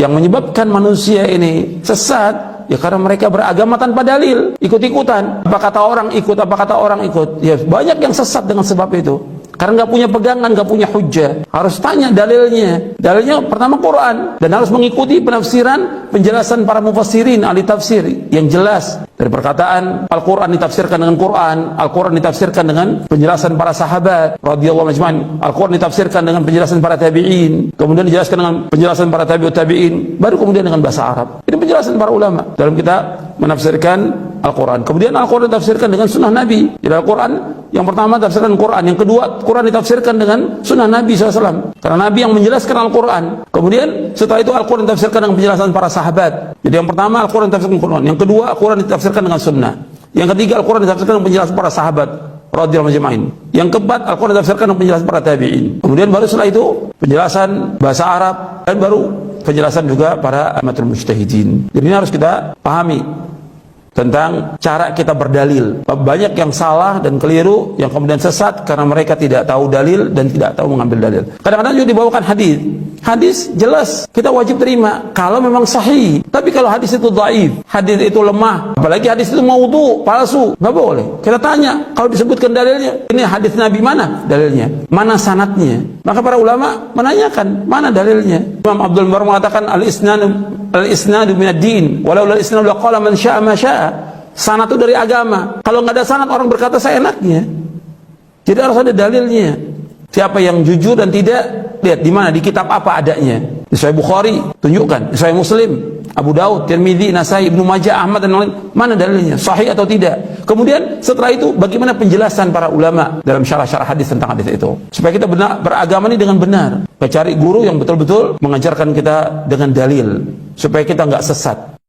Yang menyebabkan manusia ini sesat, ya karena mereka beragama tanpa dalil, ikut-ikutan. Apa kata orang ikut, apa kata orang ikut. Ya banyak yang sesat dengan sebab itu. Karena nggak punya pegangan, nggak punya hujjah. Harus tanya dalilnya. Dalilnya pertama Quran, dan harus mengikuti penafsiran, penjelasan para mufassirin, ahli tafsir yang jelas. Dari perkataan Al-Quran ditafsirkan dengan Quran, Al-Quran ditafsirkan dengan penjelasan para sahabat radhiyallahu anhum, Al-Quran ditafsirkan dengan penjelasan para tabi'in, kemudian dijelaskan dengan penjelasan para tabi'ut tabi'in, baru kemudian dengan bahasa Arab. Ini penjelasan para ulama dalam kita menafsirkan Al-Quran. Kemudian Al-Quran ditafsirkan dengan sunnah Nabi. Jadi Al-Quran yang pertama ditafsirkan Quran, yang kedua Quran ditafsirkan dengan sunnah Nabi SAW. Karena Nabi yang menjelaskan Al-Quran. Kemudian setelah itu Al-Quran ditafsirkan dengan penjelasan para sahabat. Jadi yang pertama Al-Quran ditafsirkan Quran, yang kedua Al-Quran ditafsirkan dengan sunnah, yang ketiga Al-Quran ditafsirkan dengan penjelasan para sahabat radhiyallahu anhum, yang keempat Al-Quran ditafsirkan dengan penjelasan para tabi'in. Kemudian baru setelah itu penjelasan bahasa Arab, dan baru penjelasan juga para amatul mujtahidin. Jadi ini harus kita pahami tentang cara kita berdalil. Banyak yang salah dan keliru, yang kemudian sesat karena mereka tidak tahu dalil dan tidak tahu mengambil dalil. Kadang-kadang juga dibawakan hadis. Hadis jelas kita wajib terima kalau memang sahih. Tapi kalau hadis itu dhaif, hadis itu lemah, apalagi hadis itu maudhu, palsu, nggak boleh. Kita tanya, kalau disebutkan dalilnya, ini hadis Nabi mana dalilnya? Mana sanadnya? Maka para ulama menanyakan, mana dalilnya? Imam Abdul Mubarak mengatakan al-isnadu minad din, walau al-isnadu laqala man syaa ma syaa. Sanad itu dari agama. Kalau nggak ada sanad, orang berkata seenaknya. Jadi harus ada dalilnya. Siapa yang jujur dan tidak, lihat di mana, di kitab apa adanya. Di Sahih Bukhari, tunjukkan. Di Sahih Muslim, Abu Daud, Tirmidzi, Nasai, Ibnu Majah, Ahmad dan lain, mana dalilnya, sahih atau tidak. Kemudian setelah itu bagaimana penjelasan para ulama dalam syarah-syarah hadis tentang hadis itu, supaya kita beragama ini dengan benar. Kita cari guru yang betul-betul mengajarkan kita dengan dalil, supaya kita nggak sesat.